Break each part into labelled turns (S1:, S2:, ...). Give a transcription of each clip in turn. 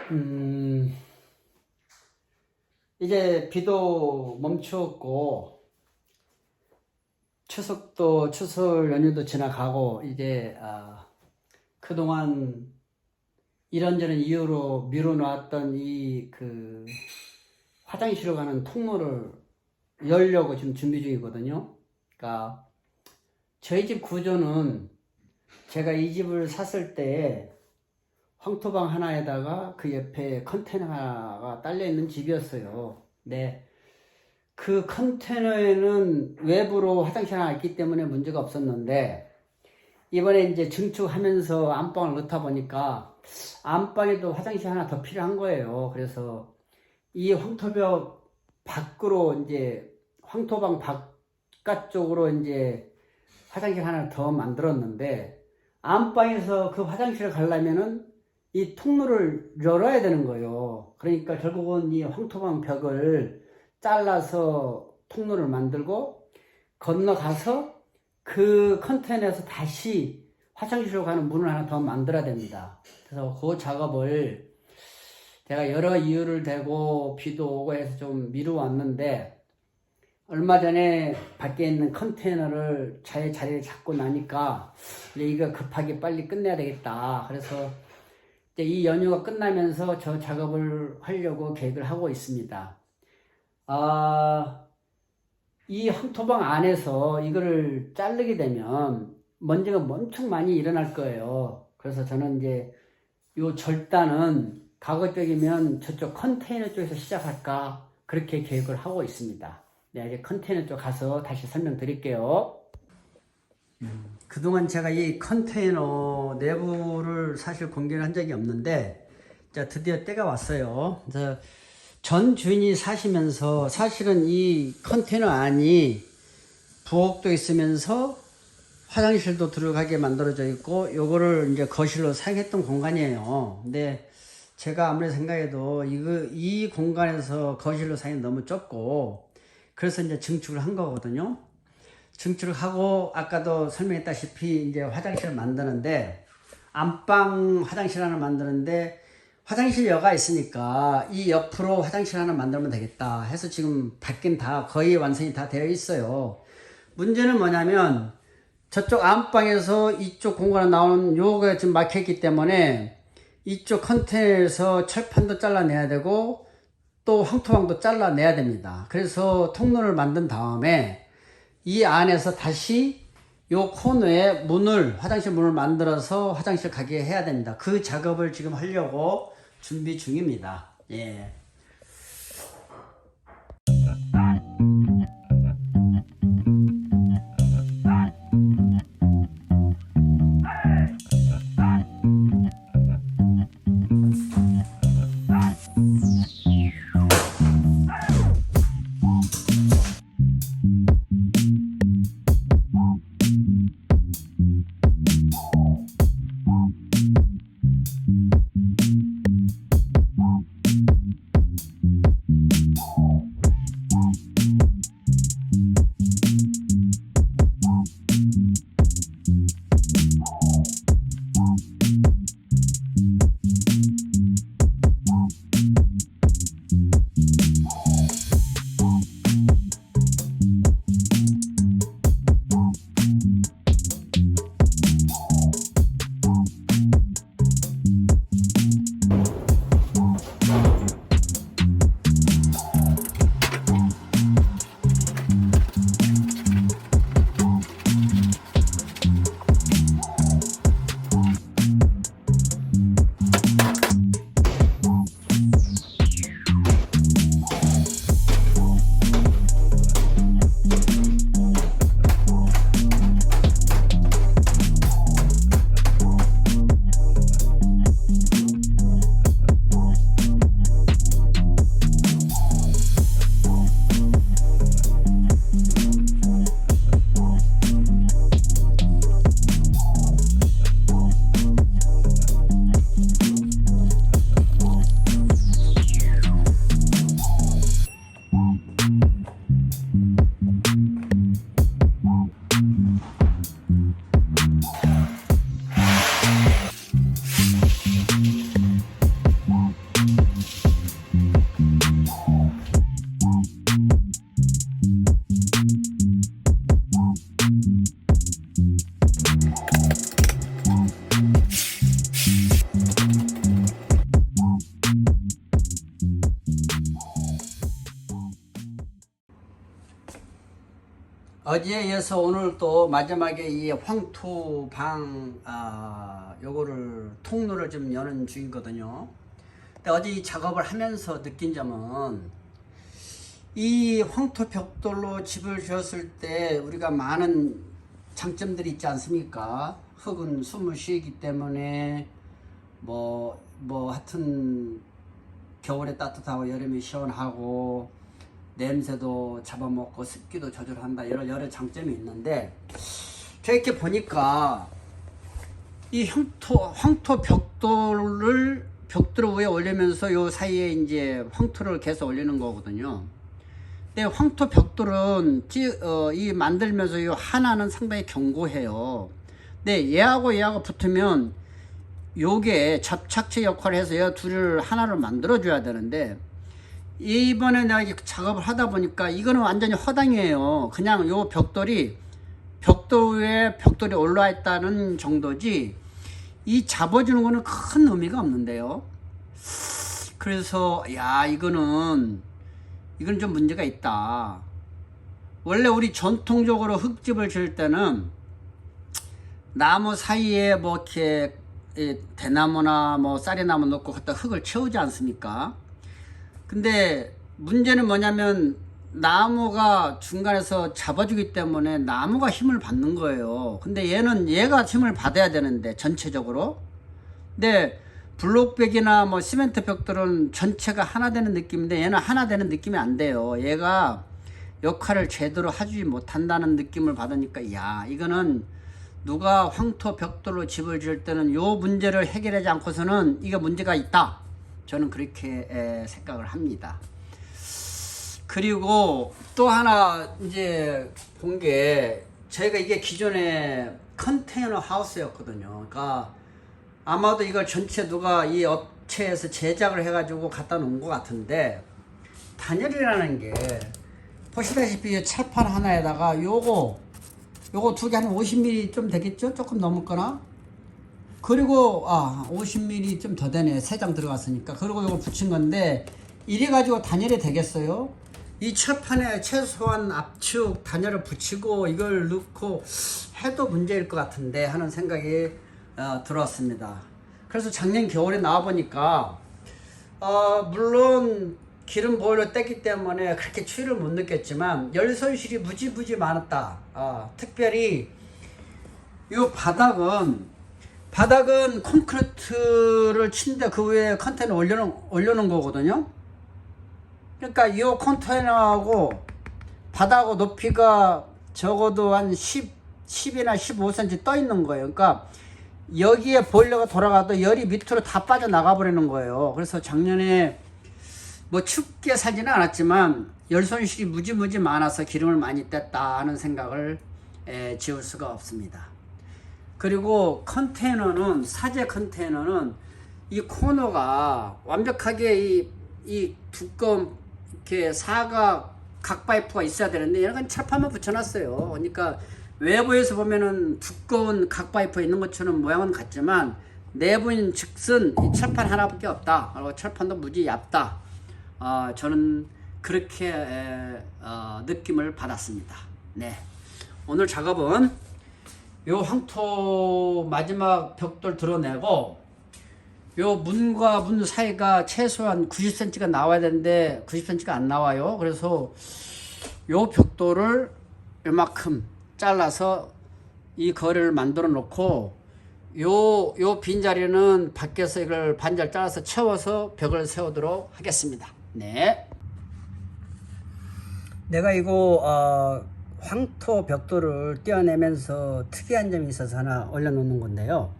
S1: 음, 이제 비도 멈추었고, 추석 연휴도 지나가고, 이제, 그동안 이런저런 이유로 미뤄놨던 화장실로 가는 통로를 열려고 지금 준비 중이거든요. 그러니까, 저희 집 구조는 제가 이 집을 샀을 때 황토방 하나에다가 그 옆에 컨테이너 하나가 딸려있는 집이었어요. 네. 그 컨테이너에는 외부로 화장실 하나 있기 때문에 문제가 없었는데, 이번에 이제 증축하면서 안방을 넣다 보니까 안방에도 화장실 하나 더 필요한 거예요. 그래서 이 황토벽 밖으로 이제 황토방 바깥쪽으로 이제 화장실 하나 더 만들었는데, 안방에서 그 화장실을 가려면은 이 통로를 열어야 되는 거예요. 그러니까 결국은 이 황토방 벽을 잘라서 통로를 만들고 건너가서 그 컨테이너에서 다시 화장실로 가는 문을 하나 더 만들어야 됩니다. 그래서 그 작업을 제가 여러 이유를 대고 비도 오고 해서 좀 미루었는데, 얼마 전에 밖에 있는 컨테이너를 자리를 잡고 나니까 이제 이거 급하게 빨리 끝내야 되겠다. 그래서 이제 이 연휴가 끝나면서 저 작업을 하려고 계획을 하고 있습니다. 이 황토방 안에서 이거를 자르게 되면 먼지가 엄청 많이 일어날 거예요. 그래서 저는 이제 요 절단은 가급적이면 저쪽 컨테이너 쪽에서 시작할까 그렇게 계획을 하고 있습니다. 네, 이제 컨테이너 쪽 가서 다시 설명드릴게요. 그동안 제가 이 컨테이너 내부를 사실 공개를 한 적이 없는데, 자, 드디어 때가 왔어요. 그래서 전 주인이 사시면서 사실은 이 컨테이너 안이 부엌도 있으면서 화장실도 들어가게 만들어져 있고, 요거를 이제 거실로 사용했던 공간이에요. 근데 제가 아무리 생각해도 이 공간에서 거실로 사용이 너무 좁고, 그래서 이제 증축을 한 거거든요. 증축을 하고, 아까도 설명했다시피 이제 화장실을 만드는데, 안방 화장실 하나 만드는데, 화장실 여가 있으니까 이 옆으로 화장실 하나 만들면 되겠다 해서 지금 밖엔 다 거의 완성이 다 되어 있어요. 문제는 뭐냐면 저쪽 안방에서 이쪽 공간에 나오는 요거가 지금 막혀있기 때문에 이쪽 컨테이너에서 철판도 잘라내야 되고 또 황토방도 잘라내야 됩니다. 그래서 통로를 만든 다음에 이 안에서 다시 요 코너에 화장실 문을 만들어서 화장실 가게 해야 됩니다. 그 작업을 지금 하려고 준비 중입니다. 예. 어제에 이어서 오늘 또 마지막에 이 황토방 요거를 통로를 좀 여는 중이거든요. 근데 어제 이 작업을 하면서 느낀 점은 이 황토 벽돌로 집을 지었을 때 우리가 많은 장점들이 있지 않습니까? 흙은 숨을 쉬기 때문에 뭐 하여튼 겨울에 따뜻하고 여름에 시원하고 냄새도 잡아먹고 습기도 조절한다, 이런 여러 장점이 있는데, 저 이렇게 보니까 이 황토 벽돌을 벽돌 위에 올리면서 요 사이에 이제 황토를 계속 올리는 거거든요. 근데 황토 벽돌은 이 만들면서 요 하나는 상당히 견고해요. 근데 얘하고 붙으면 요게 접착제 역할을 해서 얘 둘을 하나를 만들어 줘야 되는데, 이번에 내가 작업을 하다 보니까 이거는 완전히 허당이에요. 그냥 요 벽돌이 벽돌 위에 벽돌이 올라와 있다는 정도지 이 잡아주는 거는 큰 의미가 없는데요. 그래서 이거는 좀 문제가 있다. 원래 우리 전통적으로 흙집을 지을 때는 나무 사이에 뭐 이렇게 대나무나 뭐 쌀이나무 넣고 갖다 흙을 채우지 않습니까? 근데 문제는 뭐냐면 나무가 중간에서 잡아주기 때문에 나무가 힘을 받는 거예요. 근데 얘가 힘을 받아야 되는데 전체적으로. 근데 블록백이나 뭐 시멘트 벽돌은 전체가 하나 되는 느낌인데 얘는 하나 되는 느낌이 안 돼요. 얘가 역할을 제대로 하지 못한다는 느낌을 받으니까 이거는 누가 황토 벽돌로 집을 지을 때는 요 문제를 해결하지 않고서는 이게 문제가 있다, 저는 그렇게 생각을 합니다. 그리고 또 하나 이제 본 게, 저희가 이게 기존에 컨테이너 하우스였거든요. 그러니까 아마도 이걸 전체 누가 이 업체에서 제작을 해가지고 갖다 놓은 것 같은데, 단열이라는 게 보시다시피 철판 하나에다가 요거 두 개 한 50mm 좀 되겠죠? 조금 넘을거나. 그리고 50mm 좀 더 되네, 3장 들어갔으니까. 그리고 이걸 붙인 건데, 이래 가지고 단열이 되겠어요? 이 철판에 최소한 압축 단열을 붙이고 이걸 넣고 해도 문제일 것 같은데 하는 생각이 들었습니다. 그래서 작년 겨울에 나와 보니까 물론 기름 보일러 뗐기 때문에 그렇게 추위를 못 느꼈지만 열손실이 무지무지 많았다. 특별히 이 바닥은 콘크리트를 친데 그 위에 컨테이너 올려놓은 거거든요. 그러니까 이 컨테이너하고 바닥하고 높이가 적어도 한 10이나 15cm 떠 있는 거예요. 그러니까 여기에 보일러가 돌아가도 열이 밑으로 다 빠져나가 버리는 거예요. 그래서 작년에 뭐 춥게 살지는 않았지만 열손실이 무지무지 많아서 기름을 많이 뗐다 하는 생각을 지울 수가 없습니다. 그리고 컨테이너는, 사제 컨테이너는 이 코너가 완벽하게 이 두꺼운 이렇게 사각 각파이프가 있어야 되는데 얘는 철판만 붙여놨어요. 그러니까 외부에서 보면은 두꺼운 각파이프 있는 것처럼 모양은 같지만 내부인 즉슨 이 철판 하나밖에 없다. 그리고 철판도 무지 얇다. 저는 그렇게 느낌을 받았습니다. 네, 오늘 작업은 요 황토 마지막 벽돌 드러내고, 요 문과 문 사이가 최소한 90cm가 나와야 되는데 90cm가 안 나와요. 그래서 요 벽돌을 요만큼 잘라서 이 거리를 만들어 놓고, 요 빈자리는 밖에서 이걸 반절 잘라서 채워서 벽을 세우도록 하겠습니다. 네. 내가 이거 황토 벽돌을 떼어내면서 특이한 점이 있어서 하나 올려놓는 건데요.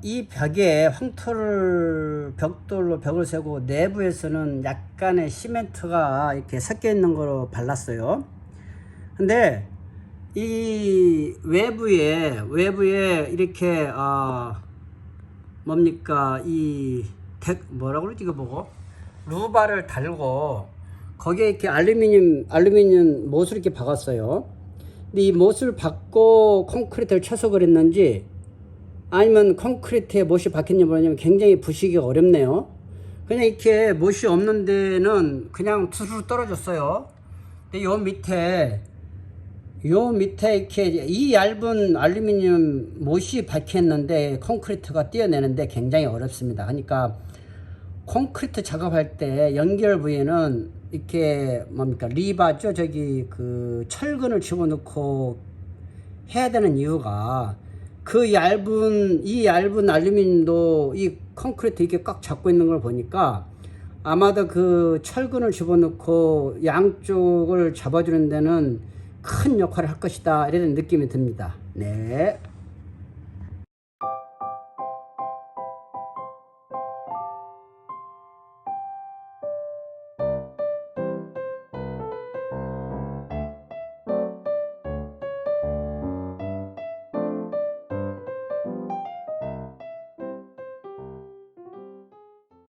S1: 이 벽에 벽돌로 벽을 세우고 내부에서는 약간의 시멘트가 이렇게 섞여 있는 거로 발랐어요. 근데 이 외부에 이렇게 뭡니까, 뭐라고 그러지, 이거 보고 루바를 달고 거기에 이렇게 알루미늄 못을 이렇게 박았어요. 근데 이 못을 박고 콘크리트를 쳐서 그랬는지 아니면 콘크리트에 못이 박혔는지 모르겠지만 굉장히 부시기가 어렵네요. 그냥 이렇게 못이 없는 데는 그냥 투수로 떨어졌어요. 근데 요 밑에 요 밑에 이렇게 이 얇은 알루미늄 못이 박혔는데 콘크리트가 띄어내는데 굉장히 어렵습니다. 그러니까 콘크리트 작업할 때 연결 부위는 이렇게 뭡니까 리바죠. 저기 그 철근을 집어넣고 해야 되는 이유가 그 이 얇은 알루미늄도 이 콘크리트 이렇게 꽉 잡고 있는 걸 보니까 아마도 그 철근을 집어넣고 양쪽을 잡아주는 데는 큰 역할을 할 것이다 이런 느낌이 듭니다. 네.